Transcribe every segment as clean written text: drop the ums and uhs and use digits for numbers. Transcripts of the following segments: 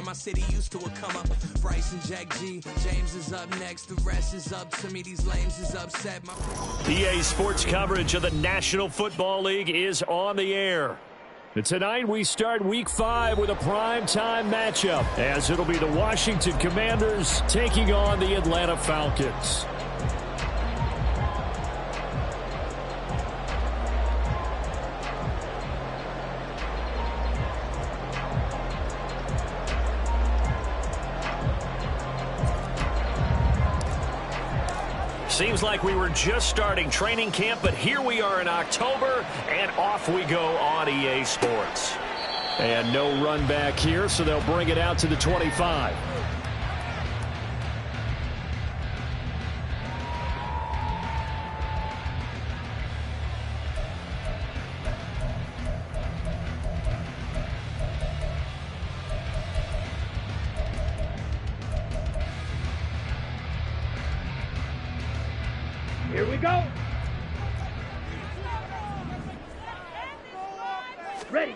my city used to a come up. Bryce and Jack G, James is up next. The rest is up to me. These lames is upset. EA Sports coverage of the National Football League is on the air. And tonight we start Week 5 with a primetime matchup, as it'll be the Washington Commanders taking on the Atlanta Falcons. Seems like we were just starting training camp, but here we are in October, and off we go on EA Sports. And no run back here, so they'll bring it out to the 25. Here we go. Ready.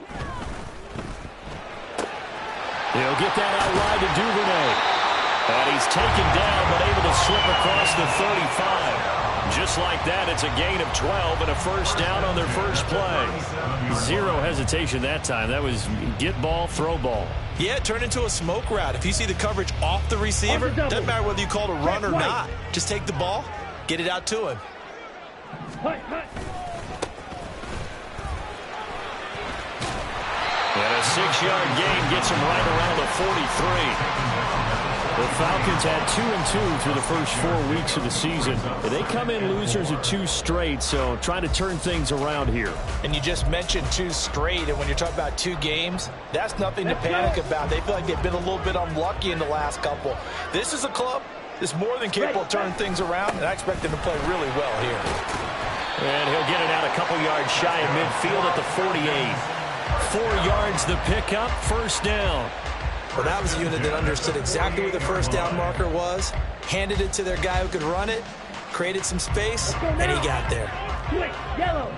He'll get that out wide to Duvernay. And he's taken down, but able to slip across the 35. Just like that, it's a gain of 12 and a first down on their first play. Zero hesitation that time. That was get ball, throw ball. Yeah, it turned into a smoke route. If you see the coverage off the receiver, doesn't matter whether you call it a run or not. Just take the ball, get it out to him. And a 6-yard gain gets him right around the 43. The Falcons had 2-2 through the first 4 weeks of the season. They come in losers of 2 straight, so trying to turn things around here. And you just mentioned 2 straight, and when you're talking about 2 games, that's nothing to panic about. They feel like they've been a little bit unlucky in the last couple. This is a club that's more than capable of turning things around, and I expect them to play really well here. And he'll get it out a couple yards shy of midfield at the 48. 4 yards the pickup, first down. Well, that was a unit that understood exactly where the first down marker was, handed it to their guy who could run it, created some space, and he got there. Quick, yellow.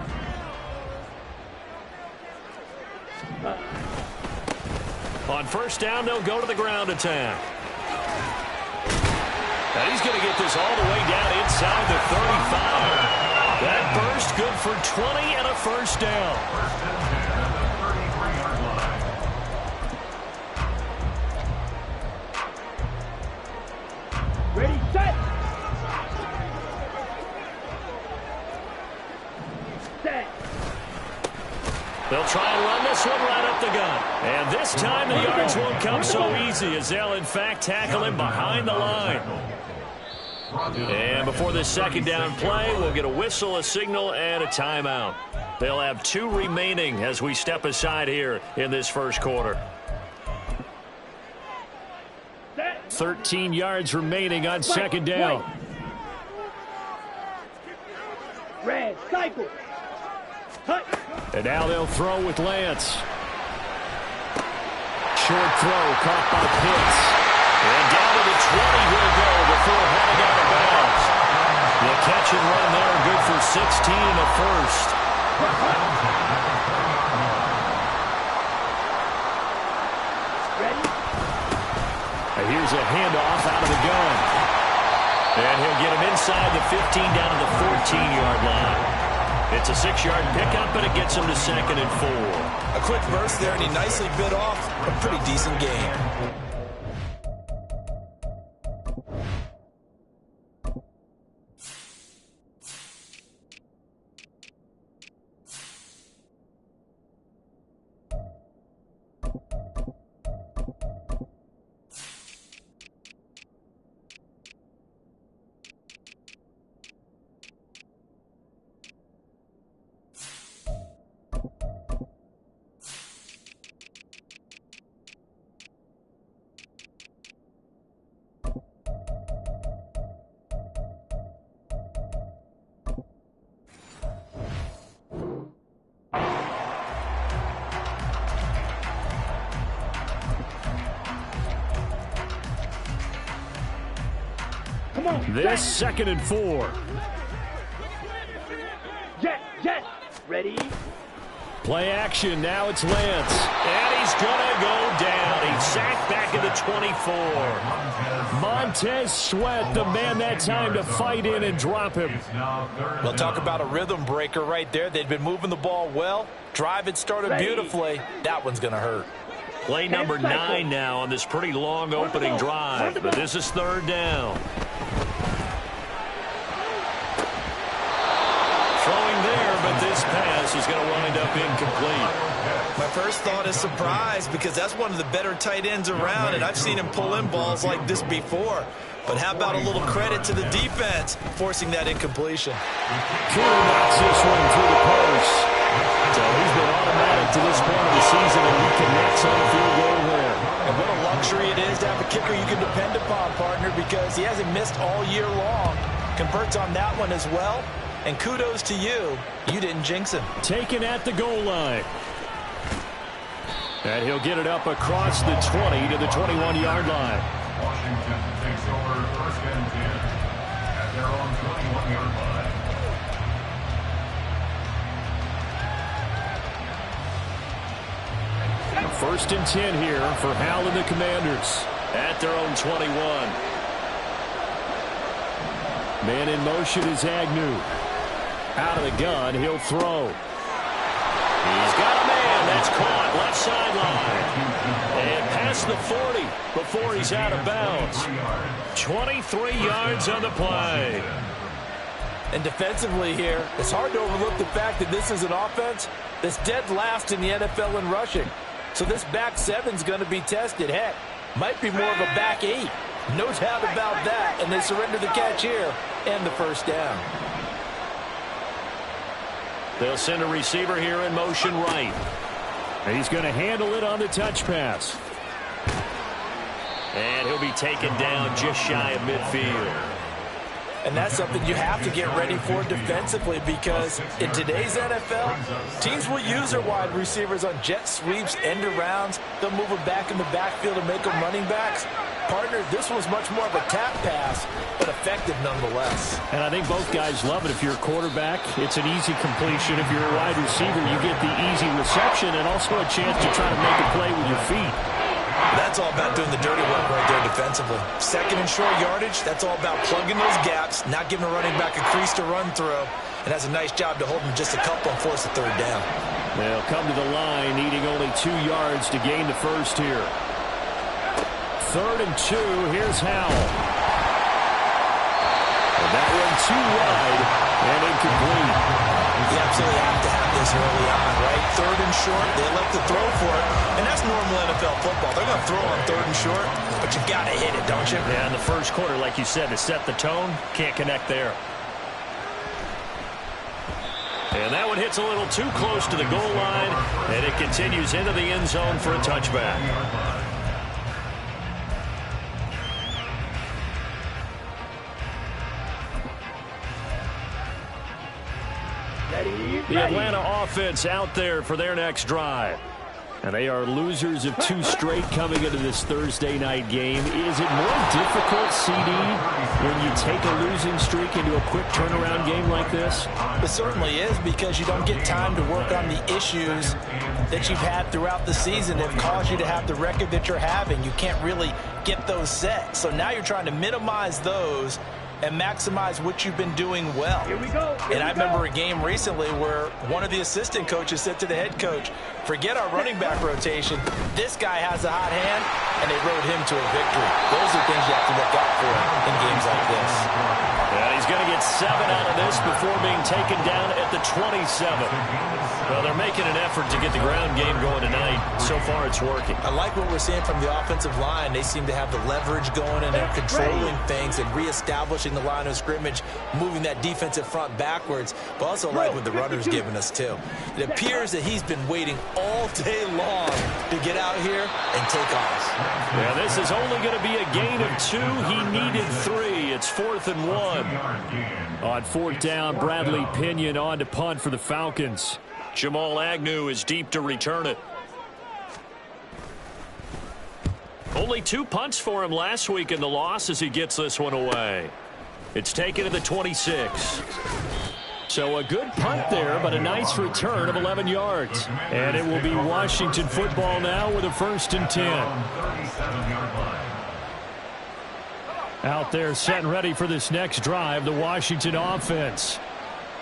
On first down, they'll go to the ground attack. And he's going to get this all the way down inside the 35. That burst good for 20 and a first down. Ready, set. Set. They'll try and run this one right up the gut. And this time the yards won't come so easy, as they'll in fact tackle him behind the line. And before this second down play, we'll get a whistle, a signal, and a timeout. They'll have 2 remaining as we step aside here in this first quarter. 13 yards remaining on second down. Red, cycle. And now they'll throw with Lance. Short throw caught by Pitts. And down to the 20 will go before heading out of bounds. The catch and run there, good for 16 and a first. And here's a handoff out of the gun. And he'll get him inside the 15 down to the 14-yard line. It's a 6-yard pickup, but it gets him to second and 4. A quick burst there, and he nicely bit off a pretty decent gain. This second and 4. Jet, ready. Play action, now it's Lance. And he's going to go down. He's sacked back at the 24. Montez Sweat, the man that time to fight in and drop him. Well, talk about a rhythm breaker right there. They'd been moving the ball well. Drive had started beautifully. That one's going to hurt. Play number 9 now on this pretty long opening drive, but this is third down. Throwing there, but this pass is going to wind up incomplete. My first thought is surprise because that's one of the better tight ends around, and I've seen him pull in balls like this before. But how about a little credit to the defense forcing that incompletion? Kudo knocks this one through the post. So he's been automatic to this point of the season, and he connects on the field goal there. And what a luxury it is to have a kicker you can depend upon, partner, because he hasn't missed all year long. Converts on that one as well. And kudos to you. You didn't jinx him. Taken at the goal line. And he'll get it up across the 20 to the 21-yard line. Washington takes over first and 10 at their own 21-yard line. First and 10 here for Hal and the Commanders at their own 21. Man in motion is Agnew. Out of the gun, he'll throw. He's got a man. That's caught left sideline. And past the 40 before he's out of bounds. 23 yards on the play. And defensively here, it's hard to overlook the fact that this is an offense that's dead last in the NFL in rushing. So this back seven's going to be tested. Heck, might be more of a back 8. No doubt about that. And they surrender the catch here and the first down. They'll send a receiver here in motion right. He's going to handle it on the touch pass. And he'll be taken down just shy of midfield. And that's something you have to get ready for defensively because in today's NFL, teams will use their wide receivers on jet sweeps, end arounds. They'll move them back in the backfield and make them running backs. Partner, this was much more of a tap pass, but effective nonetheless. And I think both guys love it. If you're a quarterback, it's an easy completion. If you're a wide receiver, you get the easy reception and also a chance to try to make a play with your feet. That's all about doing the dirty work right there defensively. Second and short yardage, that's all about plugging those gaps, not giving a running back a crease to run through, and has a nice job to hold him just a couple and force a third down. They'll come to the line, needing only 2 yards to gain the first here. 3rd and 2, here's Howell. And that one too wide and incomplete. You absolutely have to have this early on, right? 3rd and short, they elect to throw for it, and that's normal NFL football. They're going to throw on 3rd and short, but you got to hit it, don't you? Yeah, in the first quarter, like you said, to set the tone, can't connect there. And that one hits a little too close to the goal line, and it continues into the end zone for a touchback. The Atlanta offense out there for their next drive. And they are losers of 2 straight coming into this Thursday night game. Is it more difficult, CD, when you take a losing streak into a quick turnaround game like this? It certainly is because you don't get time to work on the issues that you've had throughout the season that have caused you to have the record that you're having. You can't really get those set. So now you're trying to minimize those and maximize what you've been doing well. Here we go. And I remember a game recently where one of the assistant coaches said to the head coach, forget our running back rotation. This guy has a hot hand, and they rode him to a victory. Those are things you have to look out for in games like this. Yeah, he's going to get 7 out of this before being taken down at the 27. Well, they're making an effort to get the ground game going tonight. So far, it's working. I like what we're seeing from the offensive line. They seem to have the leverage going, and they're controlling things and reestablishing the line of scrimmage, moving that defensive front backwards, but also like what the runner's giving us, too. It appears that he's been waiting all day long to get out here and take off. Yeah, this is only going to be a gain of 2. He needed 3. It's 4th and 1. On 4th down, Bradley Pinion on to punt for the Falcons. Jamal Agnew is deep to return it. Only 2 punts for him last week in the loss as he gets this one away. It's taken to the 26. So a good punt there, but a nice return of 11 yards. And it will be Washington football now with a 1st and 10. Out there setting ready for this next drive, the Washington offense.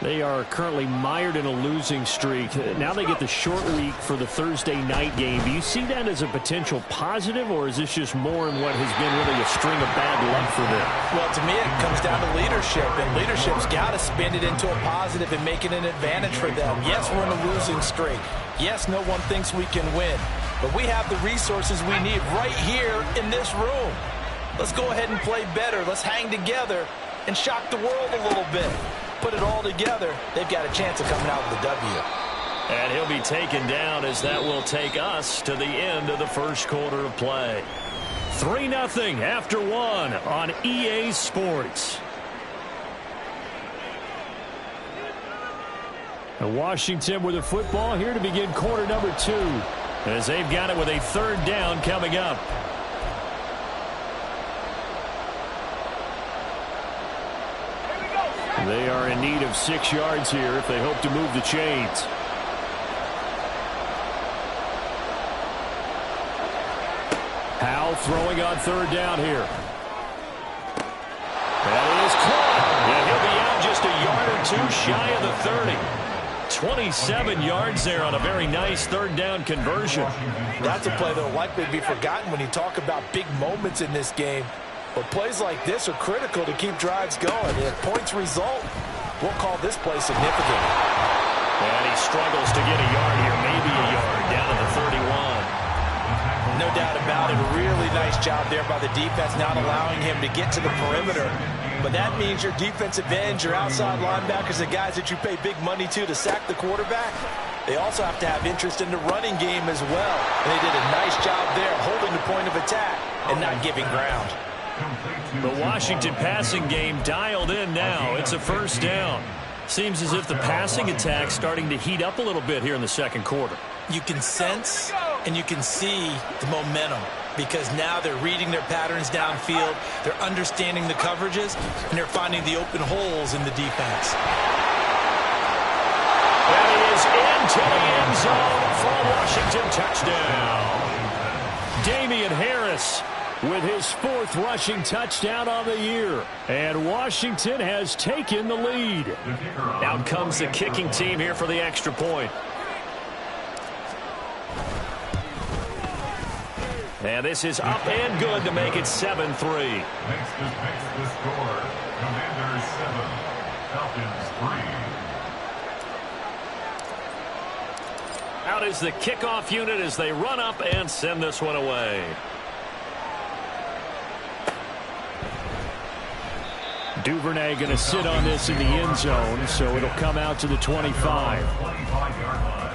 They are currently mired in a losing streak. Now they get the short week for the Thursday night game. Do you see that as a potential positive, or is this just more in what has been really a string of bad luck for them? Well, to me, it comes down to leadership, and leadership's got to spin it into a positive and make it an advantage for them. Yes, we're in a losing streak. Yes, no one thinks we can win, but we have the resources we need right here in this room. Let's go ahead and play better. Let's hang together and shock the world a little bit. Put it all together, they've got a chance of coming out with a W. And he'll be taken down as that will take us to the end of the first quarter of play. 3-0 after 1 on EA Sports. And Washington with the football here to begin quarter number 2, as they've got it with a 3rd down coming up. They are in need of 6 yards here if they hope to move the chains. Powell throwing on 3rd down here. That is caught. And he'll be out just a yard or 2 shy of the 30. 27 yards there on a very nice 3rd down conversion. That's a play that will likely be forgotten when you talk about big moments in this game. But plays like this are critical to keep drives going. If points result, we'll call this play significant. And he struggles to get a yard here, maybe a yard, down at the 31. No doubt about it. A really nice job there by the defense, not allowing him to get to the perimeter. But that means your defensive ends, your outside linebackers, the guys that you pay big money to sack the quarterback, they also have to have interest in the running game as well. And they did a nice job there, holding the point of attack and not giving ground. The Washington passing game dialed in now. It's a 1st down. Seems as if the passing attack's starting to heat up a little bit here in the second quarter. You can sense and you can see the momentum because now they're reading their patterns downfield, they're understanding the coverages, and they're finding the open holes in the defense. And he is into the end zone for a Washington touchdown. Damian Harris with his 4th rushing touchdown on the year. And Washington has taken the lead. Out comes the kicking team here for the extra point. And this is up and good to make it 7-3. Makes the score. Commanders 7, Falcons 3. Out is the kickoff unit as they run up and send this one away. Duvernay going to sit on this in the end zone, so it'll come out to the 25. 25-yard line.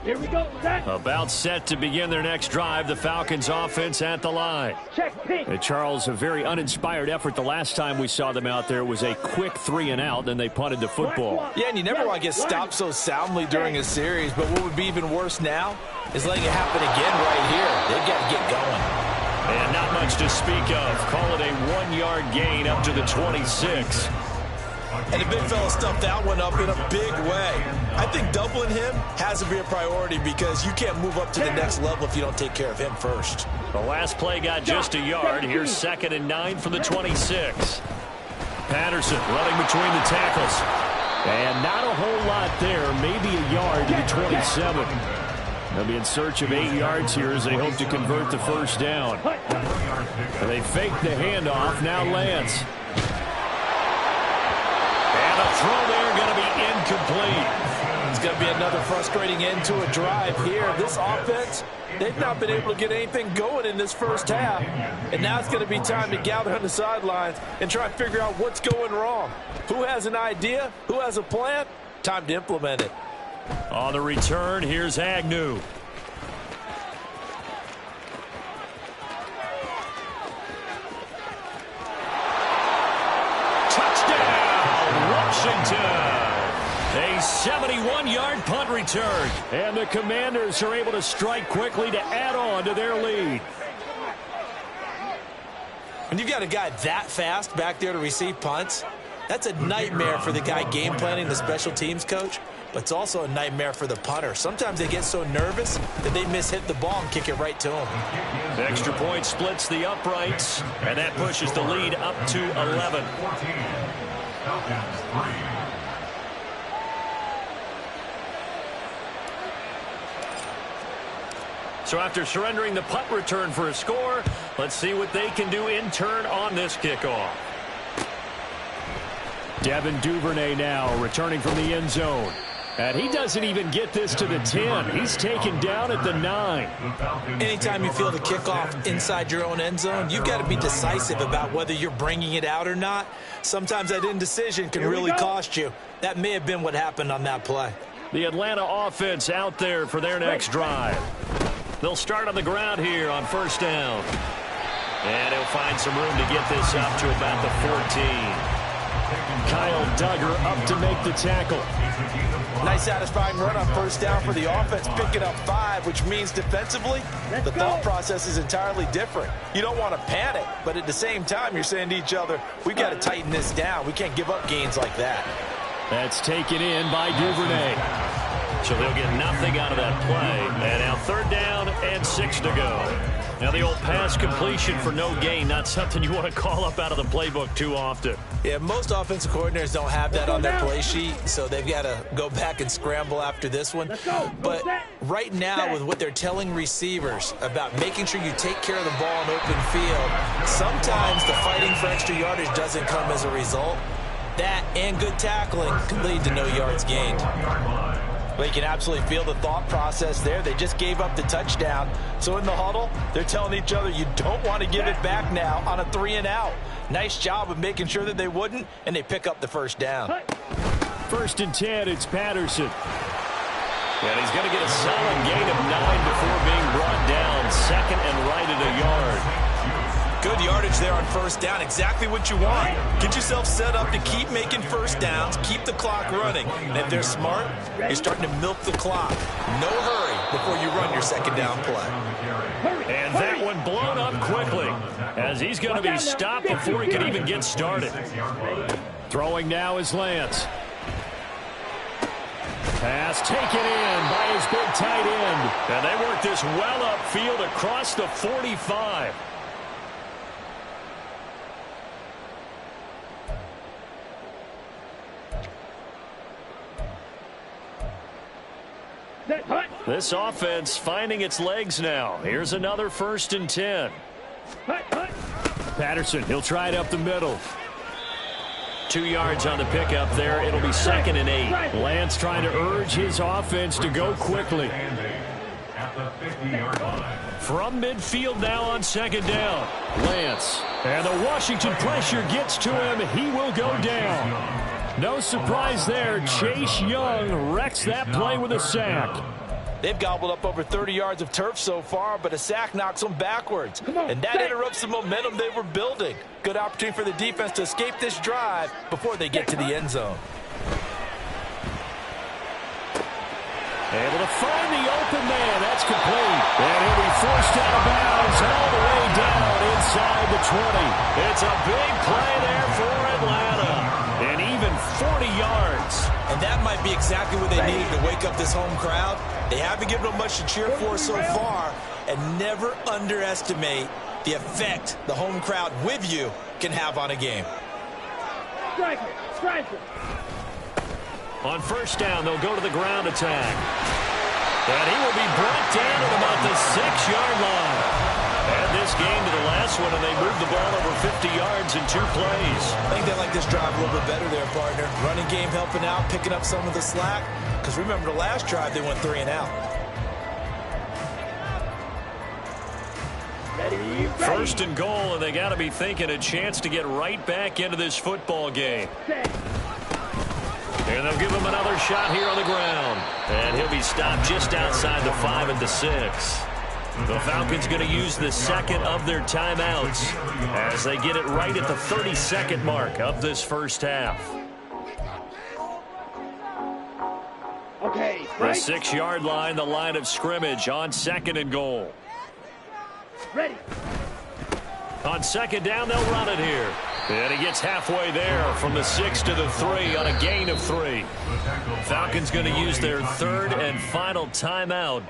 Here we go, set. About set to begin their next drive, the Falcons offense at the line. Check, pink. Charles, a very uninspired effort the last time we saw them out there. It was a quick 3 and out, then they punted the football. Yeah, and you never want to get stopped so soundly during a series, but what would be even worse now is letting it happen again right here. They've got to get going. And not much to speak of. Call it a 1-yard gain up to the 26. And the big fella stuffed that one up in a big way. I think doubling him has to be a priority because you can't move up to the next level if you don't take care of him first. The last play got just a yard. Here's 2nd and 9 for the 26. Patterson running between the tackles. And not a whole lot there. Maybe a yard to the 27. They'll be in search of 8 yards here as they hope to convert the 1st down. They fake the handoff. Now Lance. The throw there going to be incomplete. It's going to be another frustrating end to a drive here. This offense, they've not been able to get anything going in this first half. And now it's going to be time to gather on the sidelines and try and figure out what's going wrong. Who has an idea? Who has a plan? Time to implement it. On the return, here's Agnew. Washington. A 71-yard punt return. And the Commanders are able to strike quickly to add on to their lead. When you've got a guy that fast back there to receive punts, That's a nightmare for the guy game planning, the special teams coach, but it's also a nightmare for the punter. Sometimes they get so nervous that they hit the ball and kick it right to him. The extra point splits the uprights, and that pushes the lead up to 11. 14. Falcons 3. So after surrendering the punt return for a score, let's see what they can do in turn on this kickoff. Devin Duvernay now returning from the end zone. And he doesn't even get this to the 10. He's taken down at the 9. Anytime you feel the kickoff inside your own end zone, you've got to be decisive about whether you're bringing it out or not. Sometimes that indecision can really cost you. That may have been what happened on that play. The Atlanta offense out there for their next drive. They'll start on the ground here on first down. And he'll find some room to get this up to about the 14. Kyle Duggar up to make the tackle. Nice satisfying run on first down for the offense, picking up 5, which means defensively, the thought process is entirely different. You don't want to panic, but at the same time, you're saying to each other, we've got to tighten this down. We can't give up gains like that. That's taken in by Duvernay. So they'll get nothing out of that play. And now third down and 6 to go. Now the old pass completion for no gain, not something you want to call up out of the playbook too often. Yeah, most offensive coordinators don't have that on their play sheet, so they've got to go back and scramble after this one. But right now, with what they're telling receivers about making sure you take care of the ball in open field, sometimes the fighting for extra yardage doesn't come as a result. That and good tackling can lead to no yards gained. Well, you can absolutely feel the thought process there. They just gave up the touchdown. So in the huddle, they're telling each other, you don't want to give it back now on a 3-and-out. Nice job of making sure that they wouldn't, and they pick up the first down. First and 10, it's Patterson. And he's going to get a solid gain of 9 before being brought down. Second and right at a yard. Good yardage there on first down. Exactly what you want. Get yourself set up to keep making first downs, keep the clock running. And if they're smart, you're starting to milk the clock. No hurry before you run your second down play. And that one blown up quickly as he's going to be stopped before he can even get started. Throwing now is Lance. Pass taken in by his big tight end. And they work this well upfield across the 45. This offense finding its legs now. Here's another first and 10. Patterson, he'll try it up the middle. 2 yards on the pickup there. It'll be second and 8. Lance trying to urge his offense to go quickly. From midfield now on second down. Lance. And the Washington pressure gets to him. He will go down. No surprise there. Chase Young wrecks that play with a sack. They've gobbled up over 30 yards of turf so far, but a sack knocks them backwards. And that interrupts the momentum they were building. Good opportunity for the defense to escape this drive before they get to the end zone. Able to find the open man. That's complete. And he'll be forced out of bounds all the way down inside the 20. It's a big play there for Atlanta. And even 40 yards. And that might be exactly what they needed to wake up this home crowd. They haven't given them much to cheer for so far. And never underestimate the effect the home crowd with you can have on a game. Strike it. Strike it. On first down, they'll go to the ground attack. And he will be brought down at about the 6-yard line. And this game to the last one, and they moved the ball over 50 yards in 2 plays. I think they like this drive a little bit better there, partner. Running game helping out, picking up some of the slack. Because remember, the last drive, they went 3-and-out. First and goal, and they got to be thinking a chance to get right back into this football game. And they'll give him another shot here on the ground. And he'll be stopped just outside the 5 at the 6. The Falcons going to use the second of their timeouts as they get it right at the 30-second mark of this first half. Okay, The right. 6-yard line, the line of scrimmage on second and goal. Ready. On second down, they'll run it here. And he gets halfway there from the 6 to the 3 on a gain of 3. Falcons going to use their third and final timeout.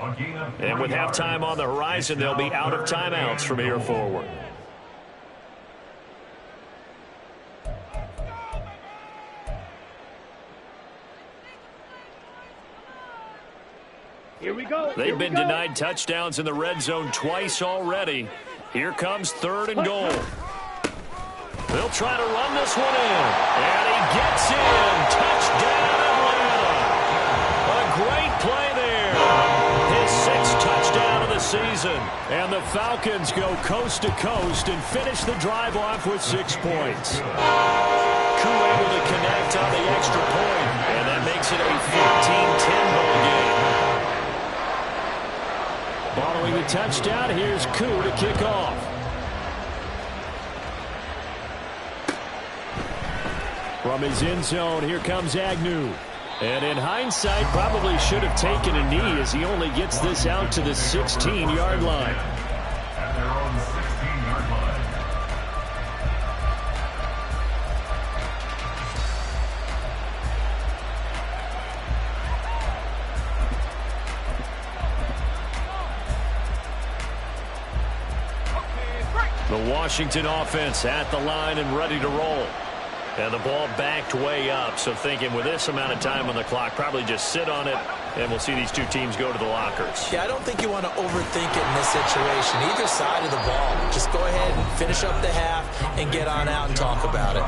And with halftime on the horizon, they'll be out of timeouts from here forward. Here we go. They've been denied touchdowns in the red zone twice already. Here comes 3rd and goal. They'll try to run this one in. And he gets in. Touchdown, Atlanta. A great play there. His 6th touchdown of the season. And the Falcons go coast to coast and finish the drive off with 6 points. Koo able to connect on the extra point. And that makes it a 14-10 ball game. Following the touchdown, here's Koo to kick off. From his end zone, here comes Agnew. And in hindsight, probably should have taken a knee as he only gets this out to the 16-yard line. At their own 16-yard line. The Washington offense at the line and ready to roll. And the ball backed way up, so thinking with this amount of time on the clock, probably just sit on it, and we'll see these two teams go to the lockers. Yeah, I don't think you want to overthink it in this situation. Either side of the ball. Just go ahead and finish up the half and get on out and talk about it.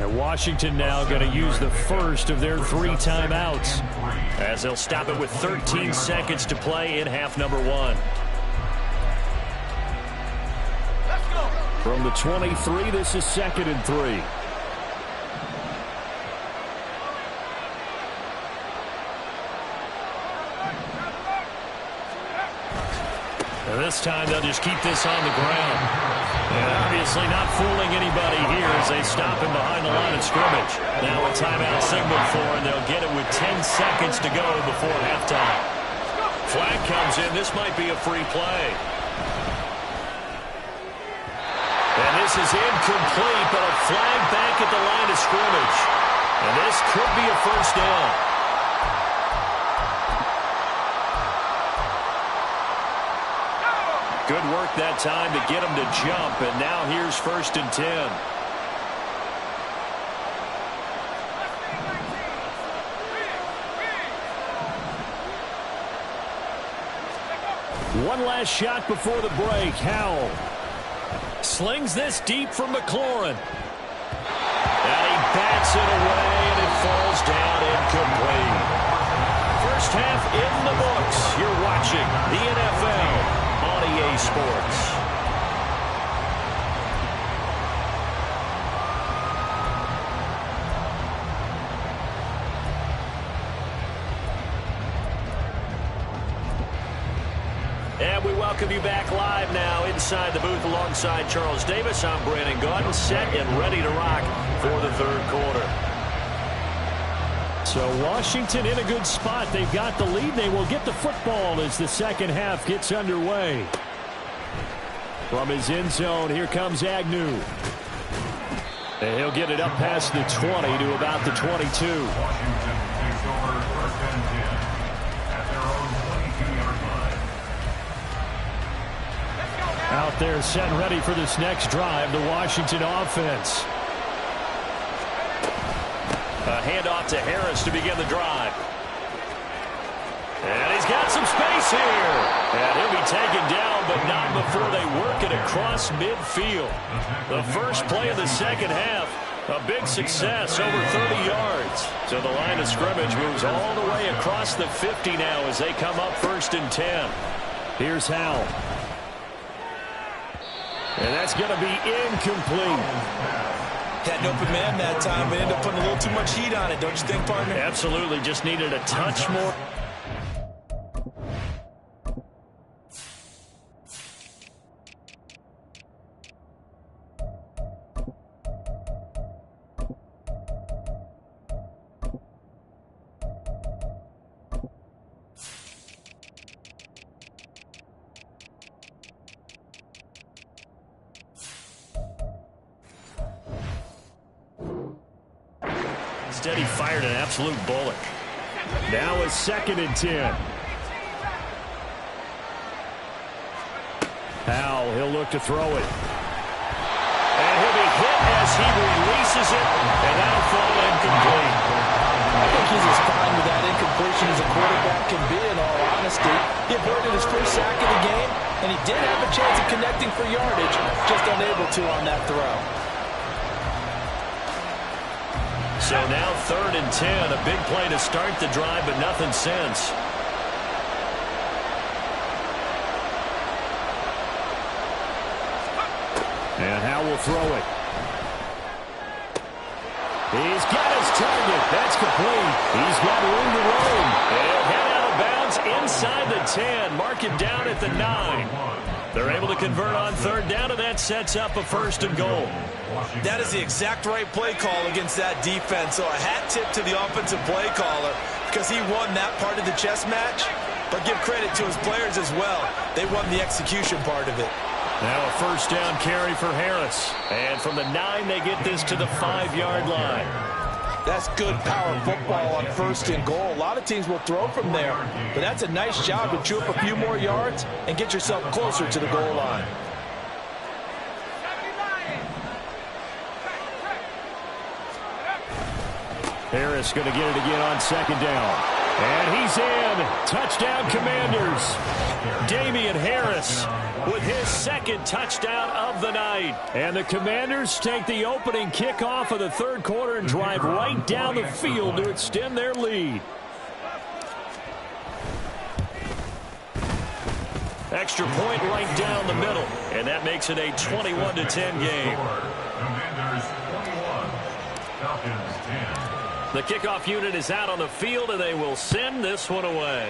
And Washington now going to use the first of their 3 timeouts, as they'll stop it with 13 seconds to play in half number 1. From the 23, this is 2nd and 3. And this time they'll just keep this on the ground. And obviously not fooling anybody here as they stop him behind the line of scrimmage. Now a timeout signaled for, and they'll get it with 10 seconds to go before halftime. Flag comes in. This might be a free play. And this is incomplete, but a flag back at the line of scrimmage. And this could be a first down. Good work that time to get him to jump, and now here's 1st and 10. One last shot before the break. Howell slings this deep from McLaurin. And he bats it away, and it falls down incomplete. First half in the books. You're watching the NFL on EA Sports. And we welcome you back live now inside the booth alongside Charles Davis. I'm Brandon Gaudin, set and ready to rock for the 3rd quarter. So Washington in a good spot. They've got the lead. They will get the football as the 2nd half gets underway. From his end zone, here comes Agnew. And he'll get it up past the 20 to about the 22. Washington takes over 1st and 10 at their own 22-yard line. Out there set and ready for this next drive, the Washington offense. A handoff to Harris to begin the drive. And he's got some space here. And he'll be taken down, but not before they work it across midfield. The first play of the 2nd half, a big success, over 30 yards. So the line of scrimmage moves all the way across the 50 now as they come up 1st and 10. Here's Howell. And that's going to be incomplete. Had an open man that time, but ended up putting a little too much heat on it, don't you think, partner? Absolutely. Just needed a touch more. Instead, he fired an absolute bullet. Now a 2nd and 10. Howell, he'll look to throw it. And he'll be hit as he releases it, and that'll fall incomplete. I think he's as fine with that incompletion as a quarterback can be, in all honesty. He averted his first sack of the game, and he did have a chance of connecting for yardage, just unable to on that throw. So now 3rd and 10, a big play to start the drive, but nothing since. And Howell will throw it. He's got his target. That's complete. He's got room to roam. He'll head out of bounds inside the 10. Mark it down at the 9. They're able to convert on 3rd down, and that sets up a 1st and goal. That is the exact right play call against that defense. So a hat tip to the offensive play caller because he won that part of the chess match. But give credit to his players as well. They won the execution part of it. Now a 1st down carry for Harris. And from the 9, they get this to the 5-yard line. That's good power football on 1st and goal. A lot of teams will throw from there. But that's a nice job to chew up a few more yards and get yourself closer to the goal line. Harris going to get it again on 2nd down. And he's in. Touchdown, Commanders. Damian Harris with his 2nd touchdown of the night. And the Commanders take the opening kickoff of the 3rd quarter and drive right down the field to extend their lead. Extra point right down the middle. And that makes it a 21-10 game. Commanders 21, Falcons 10. The kickoff unit is out on the field, and they will send this one away.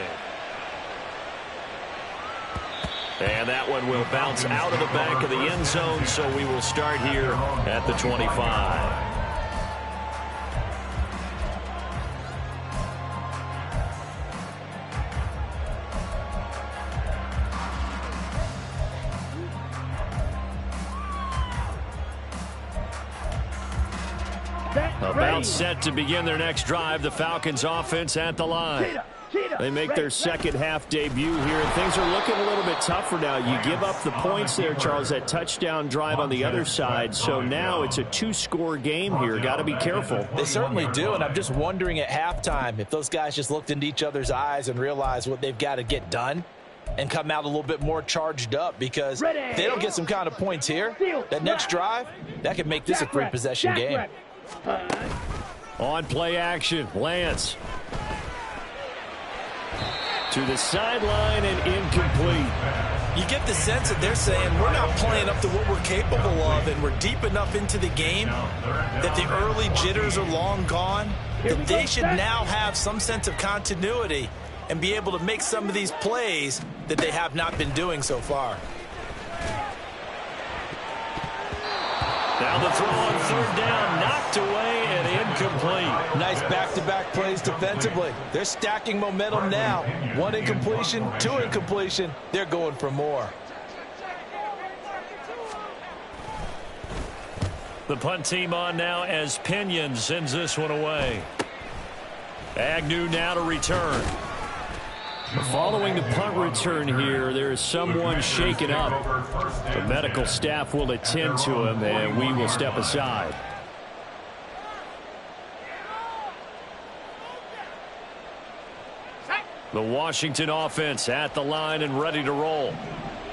And that one will bounce out of the back of the end zone, so we will start here at the 25. About set to begin their next drive. The Falcons offense at the line. They make their 2nd half debut here, and things are looking a little bit tougher now. You give up the points there, Charles, that touchdown drive on the other side. So now it's a 2-score game here. Got to be careful. They certainly do, and I'm just wondering at halftime if those guys just looked into each other's eyes and realized what they've got to get done and come out a little bit more charged up, because if they don't get some kind of points here, that next drive, that could make this a 3-possession game. On play action, Lance. To the sideline and incomplete. You get the sense that they're saying we're not playing up to what we're capable of, and we're deep enough into the game that the early jitters are long gone, that they should now have some sense of continuity and be able to make some of these plays that they have not been doing so far. Now the throw on 3rd down, knocked away and incomplete. Nice back-to-back plays defensively. They're stacking momentum now. 1 incompletion, 2 incompletion. They're going for more. The punt team on now as Pinion sends this one away. Agnew now to return. Following the punt return here, there is someone shaken up. The medical staff will attend to him, and we will step aside. The Washington offense at the line and ready to roll.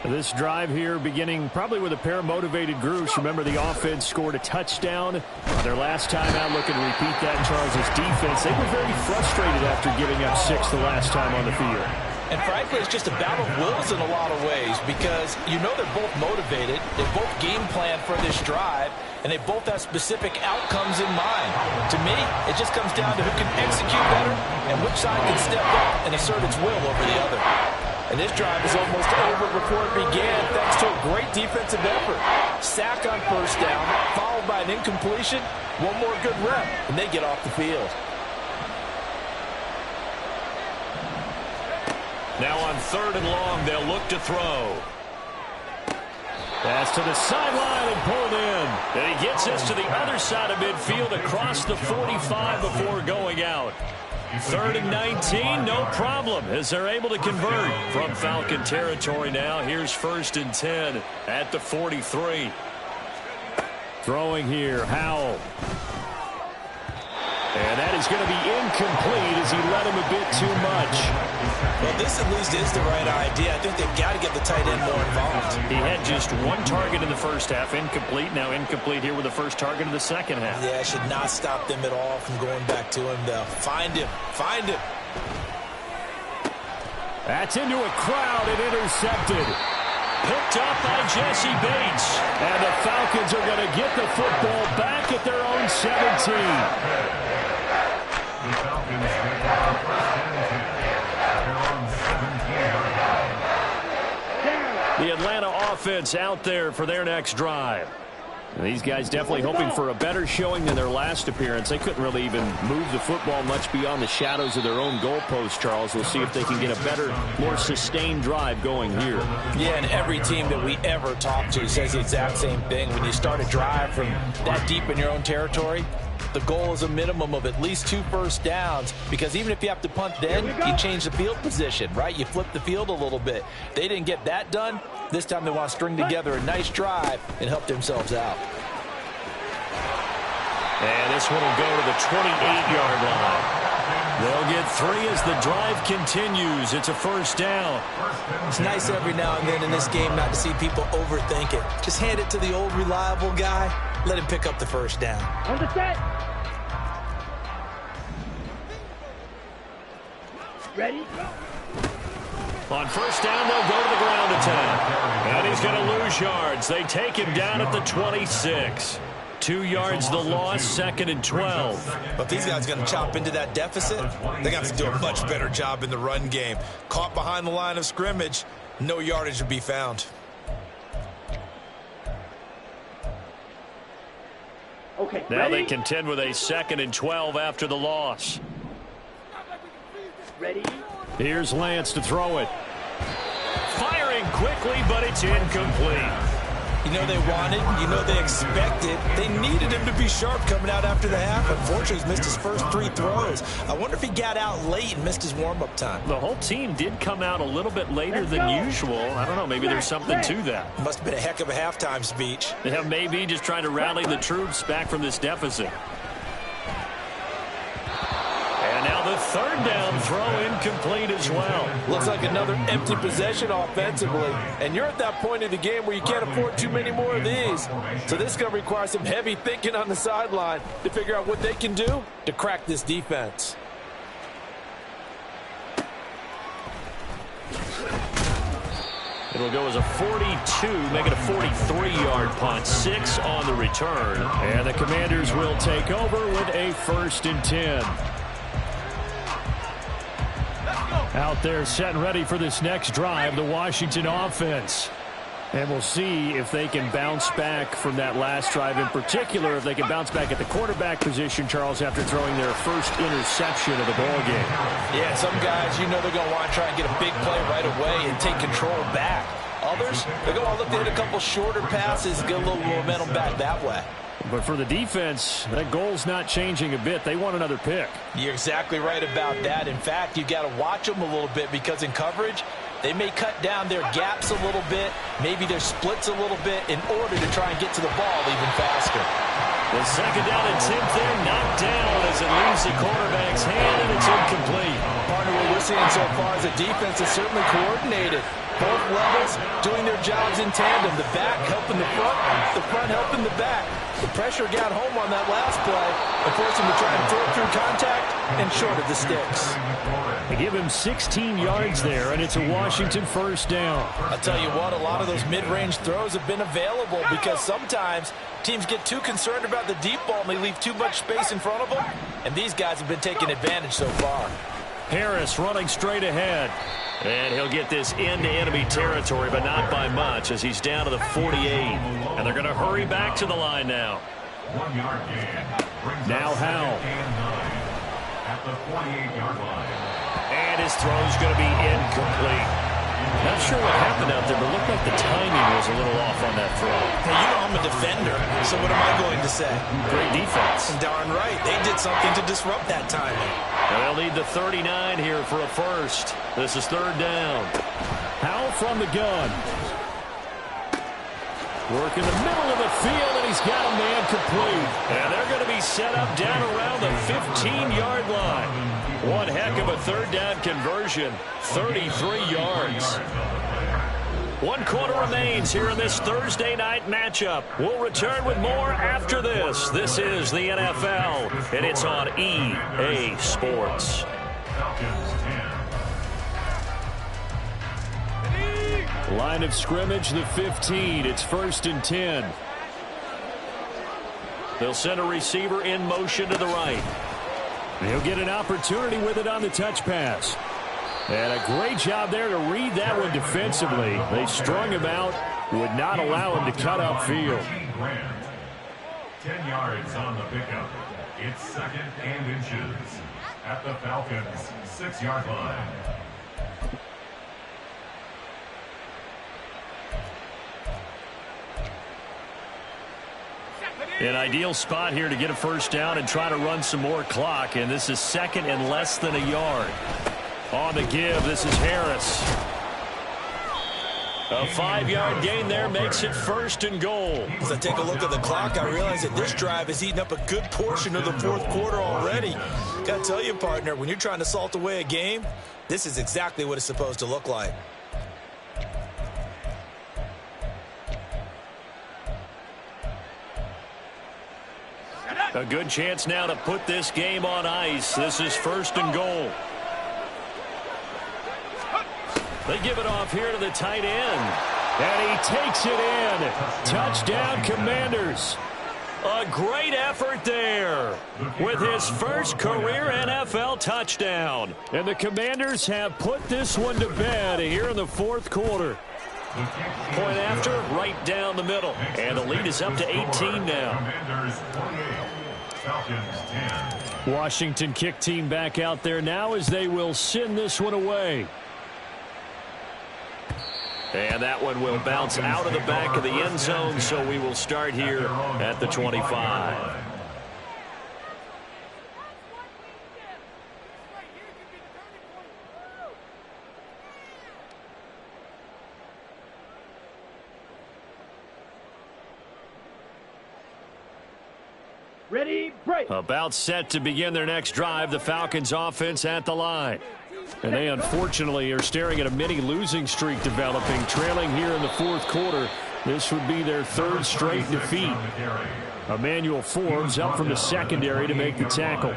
This drive here beginning probably with a pair of motivated groups. Remember, the offense scored a touchdown their last time out. Looking to repeat that in Charles's defense. They were very frustrated after giving up 6 the last time on the field. And frankly, it's just a battle of wills in a lot of ways, because you know they're both motivated. They both game plan for this drive, and they both have specific outcomes in mind. To me, it just comes down to who can execute better and which side can step up and assert its will over the other. And this drive is almost over before it began thanks to a great defensive effort. Sack on 1st down, followed by an incompletion, one more good rep, and they get off the field. Now on 3rd and long, they'll look to throw. That's to the sideline and pulled in. And he gets us to the other side of midfield across the 45 before going out. 3rd and 19, no problem, as they're able to convert from Falcon territory now. Here's 1st and 10 at the 43. Throwing here, Howell. And that is going to be incomplete as he led him a bit too much. Well, this at least is the right idea. I think they've got to get the tight end more involved. He had just 1 target in the first half, incomplete. Now incomplete here with the first target of the second half. Yeah, it should not stop them at all from going back to him, though. Find him. Find him. That's into a crowd and intercepted. Picked up by Jesse Bates. And the Falcons are going to get the football back at their own 17. The Falcons get their first and 10. They're on 17. The Atlanta offense out there for their next drive. And these guys definitely hoping for a better showing than their last appearance. They couldn't really even move the football much beyond the shadows of their own goalpost, Charles. We'll see if they can get a better, more sustained drive going here. Yeah, and every team that we ever talk to says the exact same thing. When you start a drive from that deep in your own territory, the goal is a minimum of at least 2 first downs, because even if you have to punt then, you change the field position, right? You flip the field a little bit. They didn't get that done. This time they want to string together a nice drive and help themselves out. And this one will go to the 28-yard line. They'll get 3 as the drive continues. It's a first down. It's nice every now and then in this game not to see people overthink it. Just hand it to the old reliable guy. Let him pick up the first down. On the set. Ready? On first down, they'll go to the ground attack. And he's going to lose yards. They take him down at the 26. 2 yards the loss, 2nd and 12. But these guys are going to chop into that deficit. They got to do a much better job in the run game. Caught behind the line of scrimmage, no yardage to be found. Okay, Now ready? they contend with a 2nd and 12 after the loss. Ready? Here's Lance to throw it. Firing quickly, but it's incomplete. You know they wanted, you know they expected. They needed him to be sharp coming out after the half. Unfortunately, he's missed his first 3 throws. I wonder if he got out late and missed his warm-up time. The whole team did come out a little bit later than usual. I don't know, maybe there's something to that. Must have been a heck of a halftime speech. Yeah, maybe just trying to rally the troops back from this deficit. And now the 3rd down throw incomplete as well. Looks like another empty possession offensively. And you're at that point in the game where you can't afford too many more of these. So this is going to require some heavy thinking on the sideline to figure out what they can do to crack this defense. It'll go as a 42, make it a 43-yard punt, 6 on the return. And the Commanders will take over with a 1st and 10. Out there set and ready for this next drive, the Washington offense. And we'll see if they can bounce back from that last drive, in particular, if they can bounce back at the quarterback position, Charles, after throwing their first interception of the ballgame. Yeah, some guys, you know they're going to want to try and get a big play right away and take control back. Others, they're going to look to hit a couple shorter passes, get a little momentum back that way. But for the defense, that goal's not changing a bit. They want another pick. You're exactly right about that. In fact, you got to watch them a little bit, because in coverage, they may cut down their gaps a little bit, maybe their splits a little bit, in order to try and get to the ball even faster. The 2nd down and 10th there, knocked down as it leaves the quarterback's hand, and it's incomplete. Partner, what we're seeing so far is the defense is certainly coordinated. Both levels doing their jobs in tandem. The back helping the front helping the back. The pressure got home on that last play and forced him to try and throw it through contact and short of the sticks. They give him 16 yards there, and it's a Washington 1st down. I'll tell you what, a lot of those mid-range throws have been available, because sometimes teams get too concerned about the deep ball and they leave too much space in front of them, and these guys have been taking advantage so far. Harris running straight ahead. And he'll get this into enemy territory, but not by much, as he's down to the 48. And they're going to hurry back to the line now. 1 yard gain. Now Howell. At the 48-yard line. And his throw's going to be incomplete. Not sure what happened out there, but it looked like the timing was a little off on that throw. Hey, you know I'm a defender, so what am I going to say? Great defense. Darn right. They did something to disrupt that timing. They'll need the 39 here for a first. This is third down. Howell from the gun. Work in the middle of the field, and he's got a man complete. And they're going to be set up down around the 15-yard line. One heck of a third down conversion, 33 yards. 1 quarter remains here in this Thursday night matchup. We'll return with more after this. This is the NFL, and it's on EA Sports. Line of scrimmage, the 15. It's 1st and 10. They'll send a receiver in motion to the right. He'll get an opportunity with it on the touch pass. And a great job there to read that one defensively. They strung him out, would not allow him to cut upfield. 10 yards on the pickup. It's 2nd and inches at the Falcons' 6-yard line. An ideal spot here to get a first down and try to run some more clock. And this is 2nd and less than a yard. On the give, this is Harris. A 5-yard gain there makes it 1st and goal. As I take a look at the clock, I realize that this drive has eaten up a good portion of the 4th quarter already. Got to tell you, partner, when you're trying to salt away a game, this is exactly what it's supposed to look like. A good chance now to put this game on ice. This is 1st and goal. They give it off here to the tight end. And he takes it in. Touchdown, Commanders. A great effort there with his first career NFL touchdown. And the Commanders have put this one to bed here in the 4th quarter. Point after, right down the middle. And the lead is up to 18 now. Washington kick team back out there now as they will send this one away. And that one will bounce out of the back of the end zone, so we will start here at the 25. Ready, break. About set to begin their next drive, the Falcons offense at the line. And they unfortunately are staring at a mini losing streak developing, trailing here in the 4th quarter. This would be their 3rd straight defeat. Emmanuel Forbes up from the secondary to make the tackle.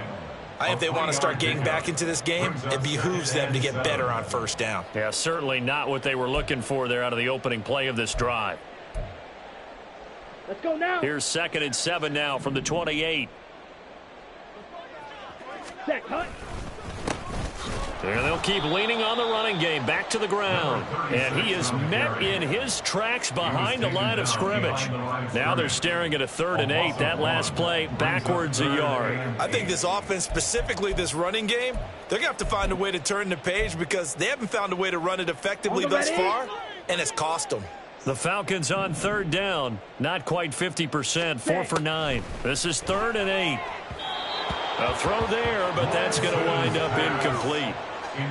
If they want to start getting back into this game, it behooves them to get better on 1st down. Yeah, certainly not what they were looking for there out of the opening play of this drive. Let's go now. Here's 2nd and 7 now from the 28. Set, cut. And they'll keep leaning on the running game back to the ground. And he is met in his tracks behind the line of scrimmage. Now they're staring at a 3rd and 8. That last play backwards a yard. I think this offense, specifically this running game, they're going to have to find a way to turn the page because they haven't found a way to run it effectively thus far, and it's cost them. The Falcons on 3rd down. Not quite 50%. 4 for 9. This is 3rd and 8. A throw there, but that's going to wind up incomplete.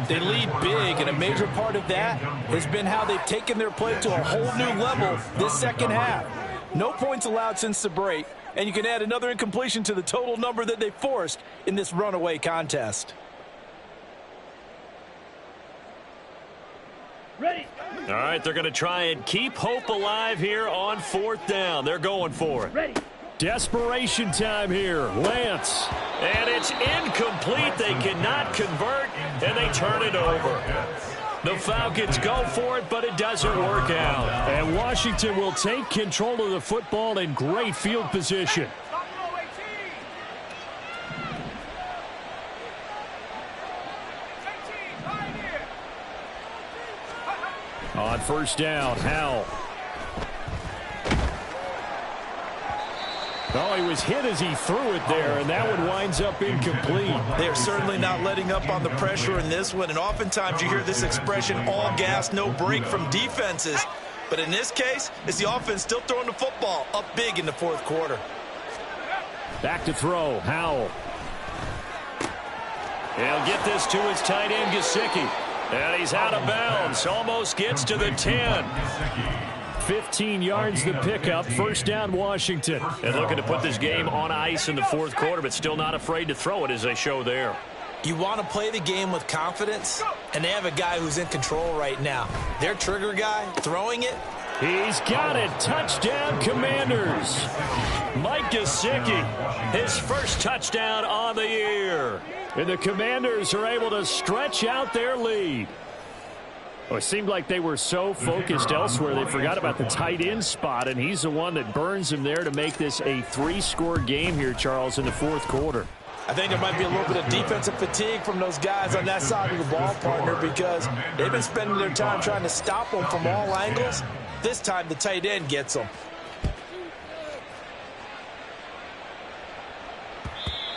They lead big, and a major part of that has been how they've taken their play to a whole new level this 2nd half. No points allowed since the break, and you can add another incompletion to the total number that they forced in this runaway contest. Ready. All right, they're going to try and keep hope alive here on 4th down. They're going for it. Ready. Desperation time here. Lance. And it's incomplete. They cannot convert, and they turn it over. The Falcons go for it, but it doesn't work out. And Washington will take control of the football in great field position. On 1st down, Howell. Oh, he was hit as he threw it there, and that one winds up incomplete. They are certainly not letting up on the pressure in this one, and oftentimes you hear this expression, all gas, no break from defenses. But in this case, it's the offense still throwing the football up big in the fourth quarter. Back to throw, Howell. He'll get this to his tight end, Gesicki. And he's out of bounds, almost gets to the 10. 15 yards the pickup, first down Washington. And looking to put this game on ice in the fourth quarter, but still not afraid to throw it as they show there. You want to play the game with confidence, and they have a guy who's in control right now. Their trigger guy throwing it. He's got it. Touchdown, Commanders. Mike Gesicki, his first touchdown on the year. And the Commanders are able to stretch out their lead. Well, it seemed like they were so focused elsewhere they forgot about the tight end spot, and he's the one that burns him there to make this a 3-score game here, Charles, in the fourth quarter. I think there might be a little bit of defensive fatigue from those guys on that side of the ball, partner, because they've been spending their time trying to stop them from all angles. This time the tight end gets them.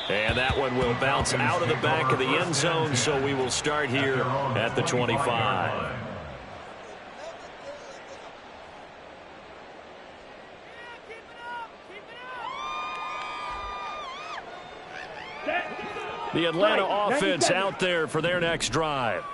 And that one will bounce out of the back of the end zone, so we will start here at the 25. The Atlanta offense out there for their next drive.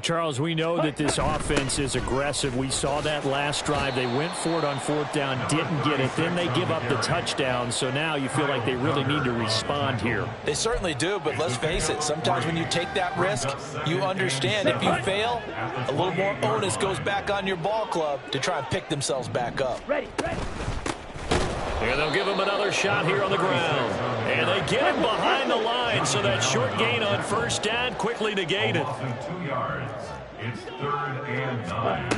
Charles, we know that this offense is aggressive. We saw that last drive. They went for it on fourth down, didn't get it. Then they give up the touchdown. So now you feel like they really need to respond here. They certainly do, but let's face it. Sometimes when you take that risk, you understand if you fail, a little more onus goes back on your ball club to try and pick themselves back up. Ready. And they'll give him another shot here on the ground. And they get him behind the line, so that short gain on first down quickly negated. 2 yards. It's 3rd and 9.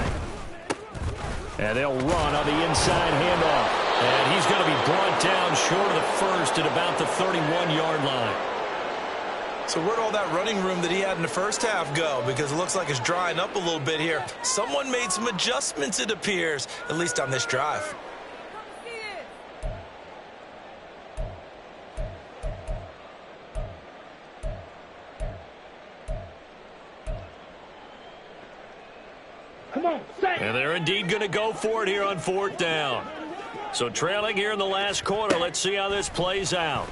And they'll run on the inside handoff. And he's going to be brought down short of the first at about the 31-yard line. So where'd all that running room that he had in the first half go? Because it looks like it's drying up a little bit here. Someone made some adjustments, it appears, at least on this drive. And they're indeed going to go for it here on fourth down. So trailing here in the last quarter. Let's see how this plays out.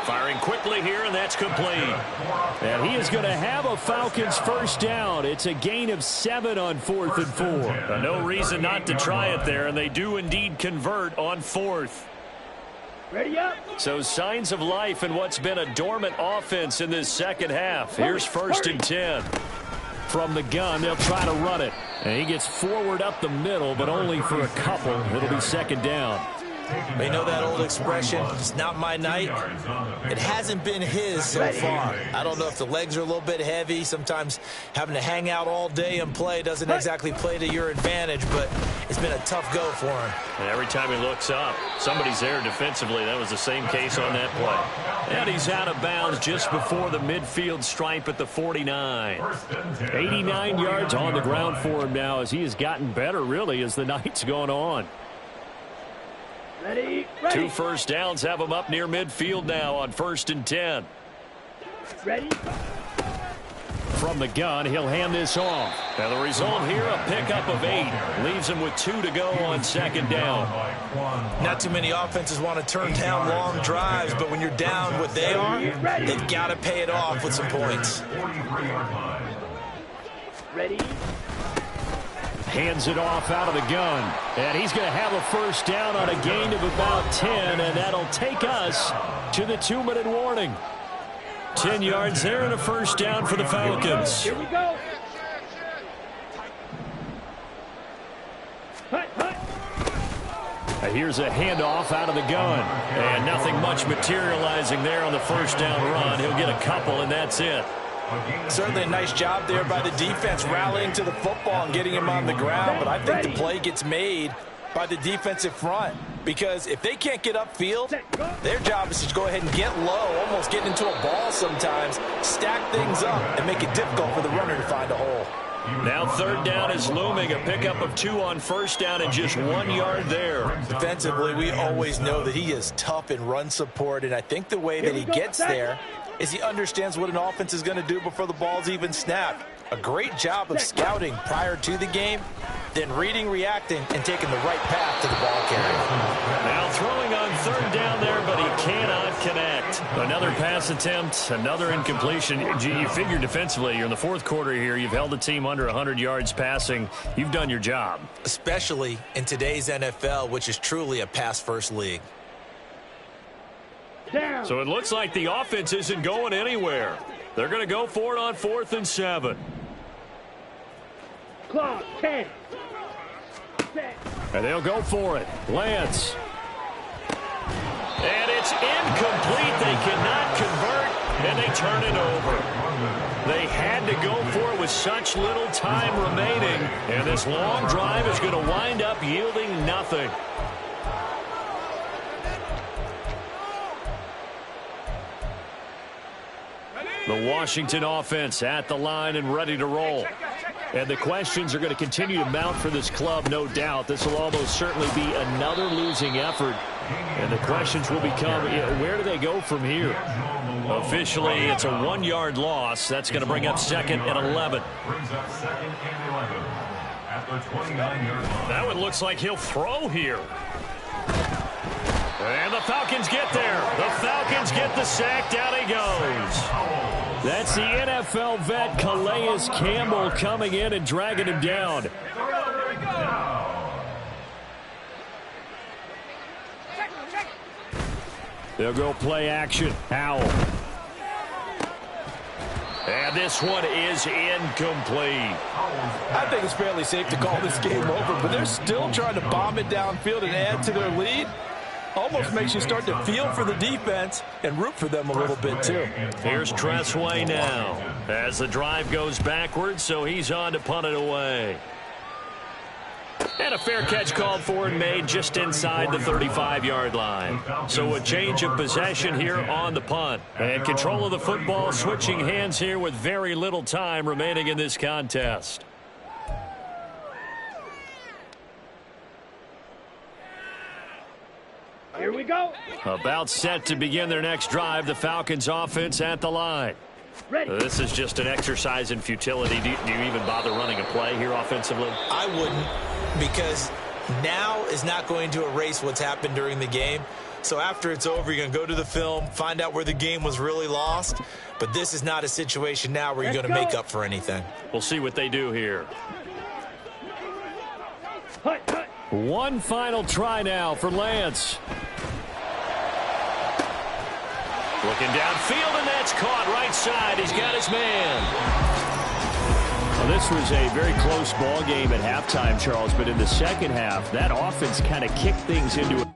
Firing quickly here, and that's complete. And he is going to have a Falcons first down. It's a gain of 7 on 4th and 4. No reason not to try it there, and they do indeed convert on 4th. Ready up. So signs of life in what's been a dormant offense in this second half. Here's 1st and 10. From the gun, they'll try to run it. And he gets forward up the middle, but only for a couple. It'll be 2nd down. They know that old expression, it's not my night. It hasn't been his so far. I don't know if the legs are a little bit heavy. Sometimes having to hang out all day and play doesn't exactly play to your advantage, but it's been a tough go for him. And every time he looks up, somebody's there defensively. That was the same case on that play. And he's out of bounds just before the midfield stripe at the 49. 89 yards on the ground for him now as he has gotten better, really, as the night's gone on. Ready. 2 first downs have him up near midfield now on 1st and 10. Ready. From the gun, he'll hand this off. Now the result here, a pickup of 8. Leaves him with 2 to go on 2nd down. Not too many offenses want to turn down long drives, but when you're down what they are, they've got to pay it off with some points. Ready. Hands it off out of the gun. And he's going to have a first down on a gain of about 10, and that'll take us to the 2-minute warning. 10 yards there and a first down for the Falcons. Here we go. Here's a handoff out of the gun. And nothing much materializing there on the first down run. He'll get a couple, and that's it. Certainly a nice job there by the defense rallying to the football and getting him on the ground, but I think the play gets made by the defensive front because if they can't get upfield, their job is to go ahead and get low, almost get into a ball sometimes, stack things up, and make it difficult for the runner to find a hole. Now third down is looming. A pickup of 2 on first down and just 1 yard there. Defensively, we always know that he is tough in run support, and I think the way that he gets there is he understands what an offense is going to do before the ball's even snapped. A great job of scouting prior to the game, then reading, reacting, and taking the right path to the ball carrier. Now throwing on third down there, but he cannot connect. Another pass attempt, another incompletion. You figure defensively, you're in the fourth quarter here. You've held the team under 100 yards passing. You've done your job. Especially in today's NFL, which is truly a pass-first league. Down. So it looks like the offense isn't going anywhere. They're going to go for it on 4th and 7. Clock, 10. Set. And they'll go for it. Lance. And it's incomplete. They cannot convert, and they turn it over. They had to go for it with such little time remaining, and this long drive is going to wind up yielding nothing. The Washington offense at the line and ready to roll. And the questions are going to continue to mount for this club, no doubt. This will almost certainly be another losing effort. And the questions will become, where do they go from here? Officially, it's a 1-yard loss. That's going to bring up 2nd and 11. Brings up 2nd and 11 at the 29-yard line. That one looks like he'll throw here. And the Falcons get there. The Falcons get the sack. Down he goes. That's the NFL vet Calais Campbell coming in and dragging him down. They'll go play action. Howell. And this one is incomplete. I think it's fairly safe to call this game over, but they're still trying to bomb it downfield and add to their lead. Almost makes you start to feel for the defense and root for them a little bit, too. Here's Tressway now as the drive goes backwards, so he's on to punt it away. And a fair catch called for and made just inside the 35-yard line. So a change of possession here on the punt. And control of the football switching hands here with very little time remaining in this contest. Here we go. About set to begin their next drive, the Falcons offense at the line. Ready. This is just an exercise in futility. Do you even bother running a play here offensively? I wouldn't, because now is not going to erase what's happened during the game. So after it's over, you're going to go to the film, find out where the game was really lost. But this is not a situation now where you're going to make up for anything. We'll see what they do here. Hut, hut. One final try now for Lance. Looking downfield, and that's caught right side. He's got his man. Well, this was a very close ball game at halftime, Charles, but in the second half, that offense kind of kicked things into